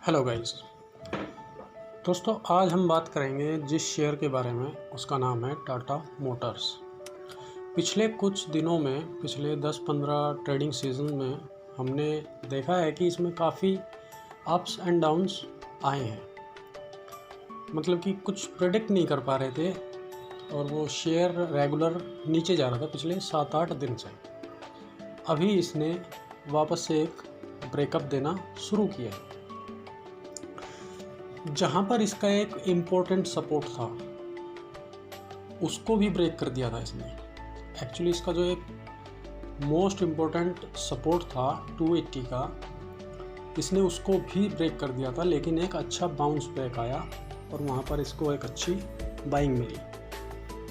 Hello guys. दोस्तों, आज हम बात करेंगे जिस शेयर के बारे में, उसका नाम है टाटा मोटर्स। पिछले कुछ दिनों में, पिछले 10-15 ट्रेडिंग सीजन में हमने देखा है कि इसमें काफ़ी अप्स एंड डाउन्स आए हैं। मतलब कि कुछ प्रेडिक्ट नहीं कर पा रहे थे और वो शेयर रेगुलर नीचे जा रहा था पिछले 7-8 दिन से। अभी इसने वापस से एक ब्रेकअप देना शुरू किया है। जहाँ पर इसका एक इम्पोर्टेंट सपोर्ट था उसको भी ब्रेक कर दिया था इसने। एक्चुअली इसका जो एक मोस्ट इम्पोर्टेंट सपोर्ट था 280 का, इसने उसको भी ब्रेक कर दिया था, लेकिन एक अच्छा बाउंस बैक आया और वहाँ पर इसको एक अच्छी बाइंग मिली,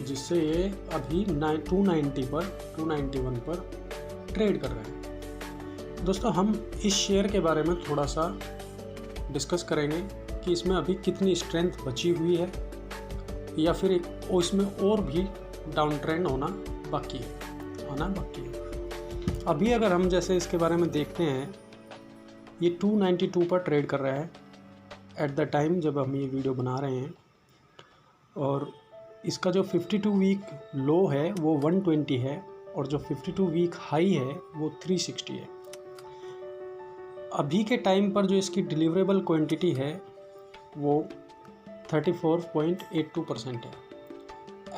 जिससे ये अभी 291 पर ट्रेड कर रहे हैं। दोस्तों, हम इस शेयर के बारे में थोड़ा सा डिस्कस करेंगे कि इसमें अभी कितनी स्ट्रेंथ बची हुई है या फिर इसमें और भी डाउन ट्रेंड होना बाकी है। अभी अगर हम जैसे इसके बारे में देखते हैं, ये 292 पर ट्रेड कर रहा है एट द टाइम जब हम ये वीडियो बना रहे हैं, और इसका जो 52 वीक लो है वो 120 है और जो 52 वीक हाई है वो 360 है। अभी के टाइम पर जो इसकी डिलीवरेबल क्वांटिटी है वो 34.82% है।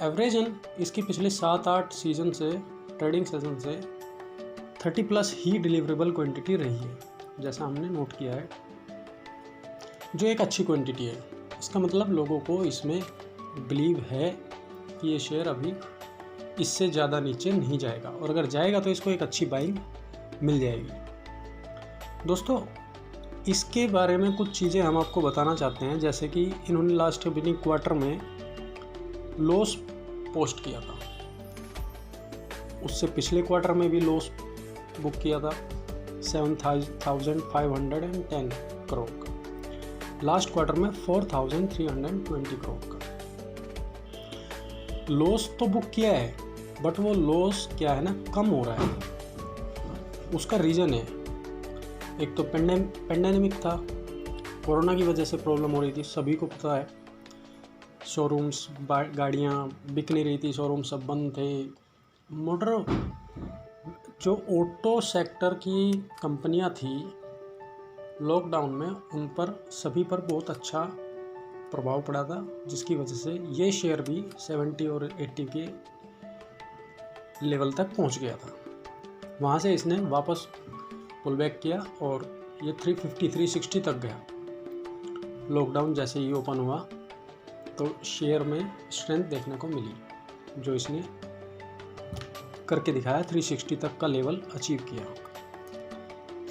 एवरेजन इसकी पिछले 7-8 सीज़न से, ट्रेडिंग सीजन से 30+ ही डिलीवरेबल क्वांटिटी रही है, जैसा हमने नोट किया है, जो एक अच्छी क्वांटिटी है। इसका मतलब लोगों को इसमें बिलीव है कि ये शेयर अभी इससे ज़्यादा नीचे नहीं जाएगा, और अगर जाएगा तो इसको एक अच्छी बाइंग मिल जाएगी। दोस्तों, इसके बारे में कुछ चीज़ें हम आपको बताना चाहते हैं। जैसे कि इन्होंने लास्ट बिगिनिंग क्वार्टर में लॉस पोस्ट किया था, उससे पिछले क्वार्टर में भी लॉस बुक किया था 7,510 करोड़ का, लास्ट क्वार्टर में 4,320 करोड़ का लॉस तो बुक किया है, बट वो लॉस क्या है ना, कम हो रहा है। उसका रीज़न है, एक तो पेंडेमिक था, कोरोना की वजह से प्रॉब्लम हो रही थी, सभी को पता है। शोरूम्स, गाड़ियाँ बिक नहीं रही थी, शोरूम सब बंद थे। मोटर जो ऑटो सेक्टर की कंपनियां थी लॉकडाउन में, उन पर सभी पर बहुत अच्छा प्रभाव पड़ा था, जिसकी वजह से ये शेयर भी 70 और 80 के लेवल तक पहुंच गया था। वहाँ से इसने वापस पुल बैक किया और ये 350-360 तक गया। लॉकडाउन जैसे ही ओपन हुआ तो शेयर में स्ट्रेंथ देखने को मिली, जो इसने करके दिखाया, 360 तक का लेवल अचीव किया।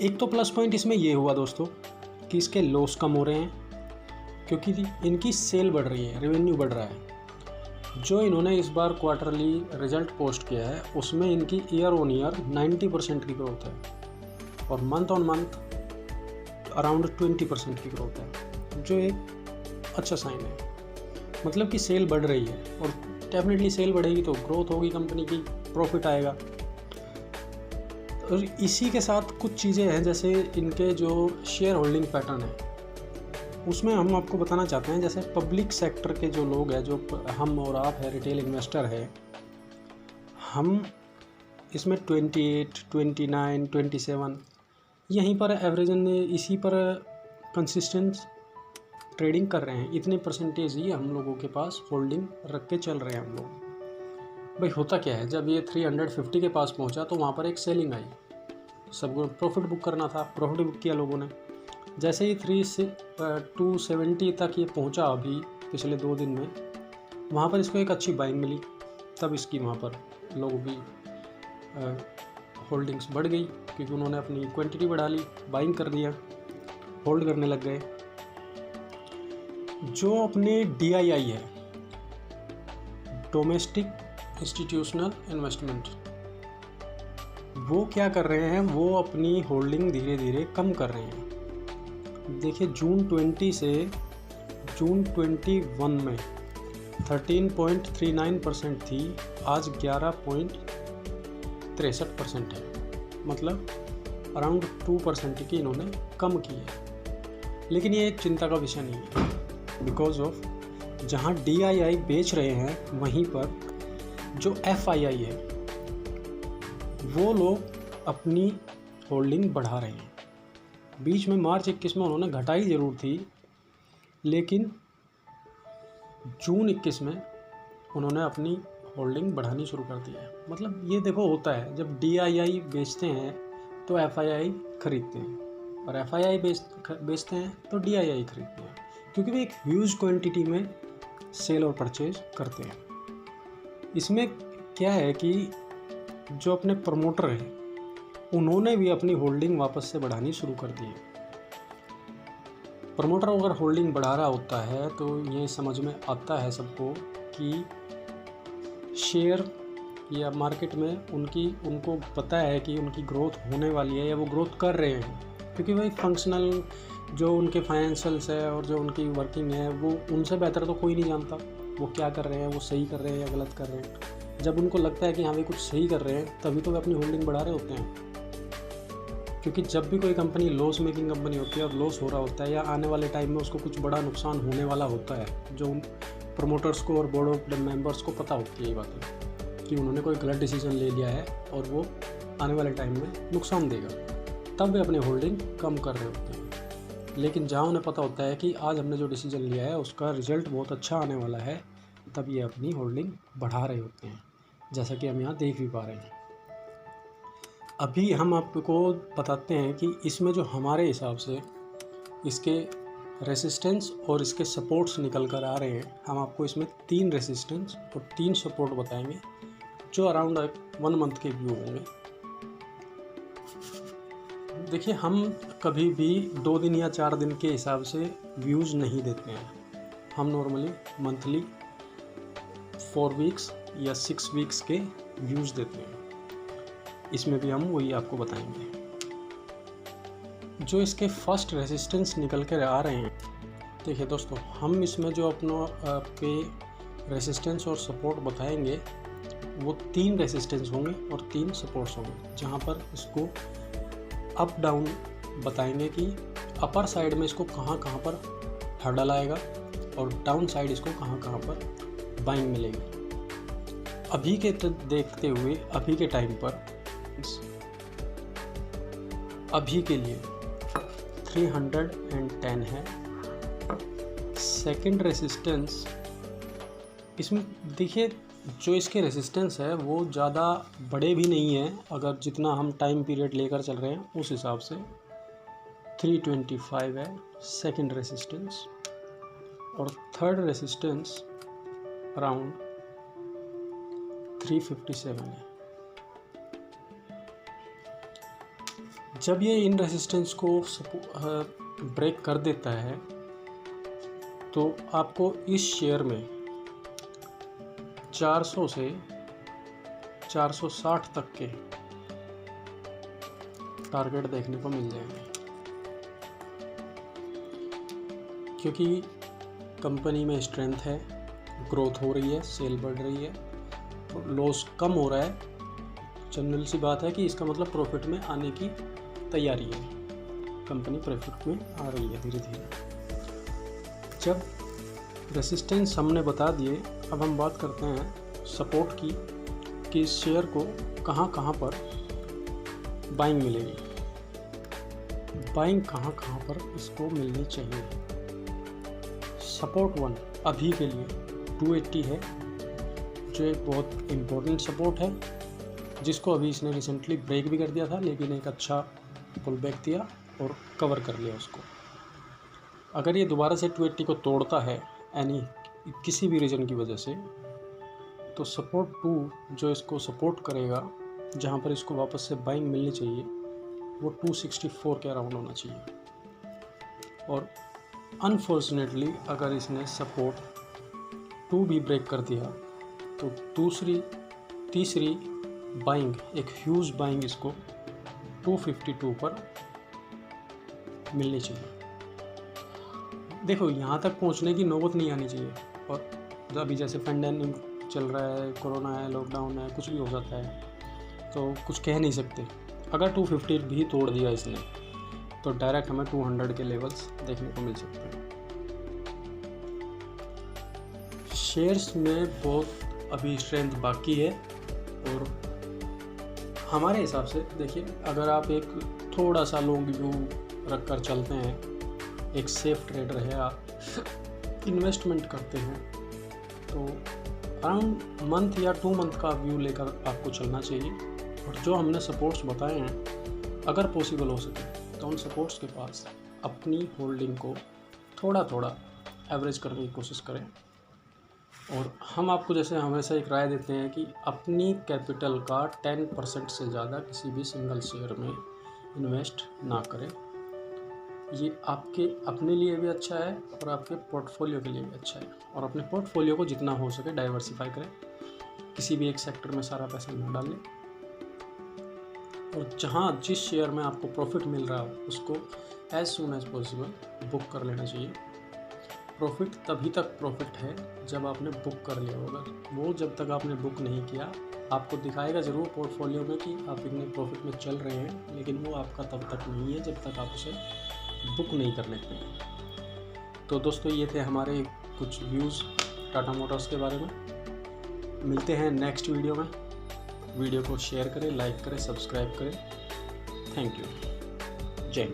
एक तो प्लस पॉइंट इसमें ये हुआ दोस्तों कि इसके लॉस कम हो रहे हैं, क्योंकि इनकी सेल बढ़ रही है, रेवेन्यू बढ़ रहा है। जो इन्होंने इस बार क्वार्टरली रिजल्ट पोस्ट किया है उसमें इनकी ईयर ऑन ईयर 90% की ग्रोथ है और मंथ ऑन मंथ अराउंड 20% की ग्रोथ है, जो एक अच्छा साइन है। मतलब कि सेल बढ़ रही है, और डेफिनेटली सेल बढ़ेगी तो ग्रोथ होगी कंपनी की, प्रॉफिट आएगा। और इसी के साथ कुछ चीज़ें हैं, जैसे इनके जो शेयर होल्डिंग पैटर्न है उसमें हम आपको बताना चाहते हैं। जैसे पब्लिक सेक्टर के जो लोग हैं, जो हम और आप है, रिटेल इन्वेस्टर है, हम इसमें 28, 29, 27 यहीं पर एवरेजन इसी पर कंसिस्टेंट ट्रेडिंग कर रहे हैं। इतने परसेंटेज ही हम लोगों के पास होल्डिंग रख के चल रहे हैं हम लोग। भाई होता क्या है, जब ये 350 के पास पहुंचा तो वहाँ पर एक सेलिंग आई, सबको प्रॉफिट बुक करना था, प्रॉफिट बुक किया लोगों ने। जैसे ही 270 तक ये पहुंचा अभी पिछले 2 दिन में, वहाँ पर इसको एक अच्छी बाइंग मिली, तब इसकी वहाँ पर लोगों की होल्डिंग्स बढ़ गई, क्योंकि उन्होंने अपनी क्वांटिटी बढ़ा ली, बाइंग कर दिया, होल्ड करने लग गए। जो अपने DII है, डोमेस्टिक इंस्टीट्यूशनल इन्वेस्टमेंट, वो क्या कर रहे हैं, वो अपनी होल्डिंग धीरे धीरे कम कर रहे हैं। देखिए, जून 20 से जून 21 में 13.39% थी, आज 11.63% है। मतलब अराउंड 2% की इन्होंने कम की है। लेकिन ये एक चिंता का विषय नहीं है, बिकॉज ऑफ जहाँ DII बेच रहे हैं वहीं पर जो FII है वो लोग अपनी होल्डिंग बढ़ा रहे हैं। बीच में मार्च 21 में उन्होंने घटाई ज़रूर थी, लेकिन जून 21 में उन्होंने अपनी होल्डिंग बढ़ानी शुरू कर दी है। मतलब ये देखो होता है, जब DII बेचते हैं तो FII खरीदते हैं, और FII बेचते हैं तो DII खरीदते हैं, क्योंकि वे एक ह्यूज क्वांटिटी में सेल और परचेज करते हैं। इसमें क्या है कि जो अपने प्रमोटर हैं उन्होंने भी अपनी होल्डिंग वापस से बढ़ानी शुरू कर दी है। प्रमोटर अगर होल्डिंग बढ़ा रहा होता है तो ये समझ में आता है सबको कि शेयर या मार्केट में उनको पता है कि उनकी ग्रोथ होने वाली है या वो ग्रोथ कर रहे हैं, क्योंकि वही फंक्शनल जो उनके फाइनेंशियल्स है और जो उनकी वर्किंग है वो उनसे बेहतर तो कोई नहीं जानता वो क्या कर रहे हैं, वो सही कर रहे हैं या गलत कर रहे हैं। जब उनको लगता है कि हाँ वे कुछ सही कर रहे हैं तभी तो वे अपनी होल्डिंग बढ़ा रहे होते हैं, क्योंकि जब भी कोई कंपनी लॉस मेकिंग कंपनी होती है और लॉस हो रहा होता है या आने वाले टाइम में उसको कुछ बड़ा नुकसान होने वाला होता है, जो उन प्रमोटर्स को और बोर्ड ऑफ मेंबर्स को पता होती है ये बातें कि उन्होंने कोई गलत डिसीजन ले लिया है और वो आने वाले टाइम में नुकसान देगा, तब वे अपनी होल्डिंग कम कर रहे होते हैं। लेकिन जहाँ उन्हें पता होता है कि आज हमने जो डिसीजन लिया है उसका रिजल्ट बहुत अच्छा आने वाला है, तब ये अपनी होल्डिंग बढ़ा रहे होते हैं, जैसा कि हम यहाँ देख भी पा रहे हैं। अभी हम आपको बताते हैं कि इसमें जो हमारे हिसाब से इसके रेसिस्टेंस और इसके सपोर्ट्स निकल कर आ रहे हैं, हम आपको इसमें 3 रेसिस्टेंस और 3 सपोर्ट बताएंगे जो अराउंड 1 मंथ के व्यू होंगे। देखिए, हम कभी भी 2 दिन या 4 दिन के हिसाब से व्यूज़ नहीं देते हैं। हम नॉर्मली मंथली 4 वीक्स या 6 वीक्स के व्यूज़ देते हैं। इसमें भी हम वही आपको बताएंगे। जो इसके फर्स्ट रेसिस्टेंस निकल कर आ रहे हैं, देखिए दोस्तों, हम इसमें जो आपके रेसिस्टेंस और सपोर्ट बताएंगे वो 3 रेसिस्टेंस होंगे और 3 सपोर्ट्स होंगे, जहाँ पर इसको अप डाउन बताएंगे कि अपर साइड में इसको कहाँ कहाँ पर हर्डल आएगा और डाउन साइड इसको कहाँ कहाँ पर बाइंग मिलेगी। अभी के देखते हुए अभी के टाइम पर अभी के लिए 310 है सेकंड रेसिस्टेंस। इसमें देखिए, जो इसके रेसिस्टेंस है वो ज़्यादा बड़े भी नहीं है, अगर जितना हम टाइम पीरियड लेकर चल रहे हैं उस हिसाब से 325 है सेकंड रेसिस्टेंस, और थर्ड रेसिस्टेंस अराउंड 357 है। जब ये इन रेसिस्टेंस को ब्रेक कर देता है तो आपको इस शेयर में 400 से 460 तक के टारगेट देखने को मिल जाएंगे, क्योंकि कंपनी में स्ट्रेंथ है, ग्रोथ हो रही है, सेल बढ़ रही है, लॉस कम हो रहा है। जनरल सी बात है कि इसका मतलब प्रॉफिट में आने की तैयारी है, कंपनी प्रॉफिट में आ रही है धीरे धीरे। जब रेसिस्टेंस हमने बता दिए, अब हम बात करते हैं सपोर्ट की कि इस शेयर को कहाँ कहाँ पर बाइंग मिलेगी, बाइंग कहाँ कहाँ पर इसको मिलनी चाहिए। सपोर्ट 1 अभी के लिए 280 है, जो एक बहुत इम्पोर्टेंट सपोर्ट है, जिसको अभी इसने रिसेंटली ब्रेक भी कर दिया था, लेकिन एक अच्छा पुल बैक दिया और कवर कर लिया उसको। अगर ये दोबारा से 280 को तोड़ता है किसी भी रीज़न की वजह से, तो सपोर्ट 2 जो इसको सपोर्ट करेगा, जहाँ पर इसको वापस से बाइंग मिलनी चाहिए, वो 264 के अराउंड होना चाहिए। और अनफॉर्चुनेटली अगर इसने सपोर्ट 2 भी ब्रेक कर दिया तो तीसरी बाइंग, एक ह्यूज बाइंग इसको 252 पर मिलनी चाहिए। देखो, यहाँ तक पहुँचने की नौबत नहीं आनी चाहिए, और अभी जैसे पेंडेमिक चल रहा है, कोरोना है, लॉकडाउन है, कुछ भी हो जाता है, तो कुछ कह नहीं सकते। अगर 250 भी तोड़ दिया इसने तो डायरेक्ट हमें 200 के लेवल्स देखने को मिल सकते हैं। शेयर्स में बहुत अभी स्ट्रेंथ बाकी है और हमारे हिसाब से देखिए, अगर आप एक थोड़ा सा लॉन्ग व्यू रख कर चलते हैं, एक सेफ ट्रेडर है, आप इन्वेस्टमेंट करते हैं, तो अराउंड मंथ या 2 मंथ का व्यू लेकर आपको चलना चाहिए। और जो हमने सपोर्ट्स बताए हैं, अगर पॉसिबल हो सके तो उन सपोर्ट्स के पास अपनी होल्डिंग को थोड़ा थोड़ा एवरेज करने की कोशिश करें। और हम आपको जैसे हमेशा एक राय देते हैं कि अपनी कैपिटल का 10% से ज़्यादा किसी भी सिंगल शेयर में इन्वेस्ट ना करें। ये आपके अपने लिए भी अच्छा है और आपके पोर्टफोलियो के लिए भी अच्छा है। और अपने पोर्टफोलियो को जितना हो सके डाइवर्सिफाई करें, किसी भी एक सेक्टर में सारा पैसा न डालें। और जहाँ जिस शेयर में आपको प्रॉफिट मिल रहा हो उसको as soon as possible book कर लेना चाहिए। प्रॉफिट तभी तक प्रॉफिट है जब आपने बुक कर लिया होगा। वो जब तक आपने बुक नहीं किया, आपको दिखाएगा ज़रूर पोर्टफोलियो में कि आप इतने प्रॉफिट में चल रहे हैं, लेकिन वो आपका तब तक नहीं है जब तक आप उसे बुक नहीं कर लेते हैं। तो दोस्तों, ये थे हमारे कुछ व्यूज़ टाटा मोटर्स के बारे में। मिलते हैं नेक्स्ट वीडियो में। वीडियो को शेयर करें, लाइक करें, सब्सक्राइब करें। Thank you. जय हिंद।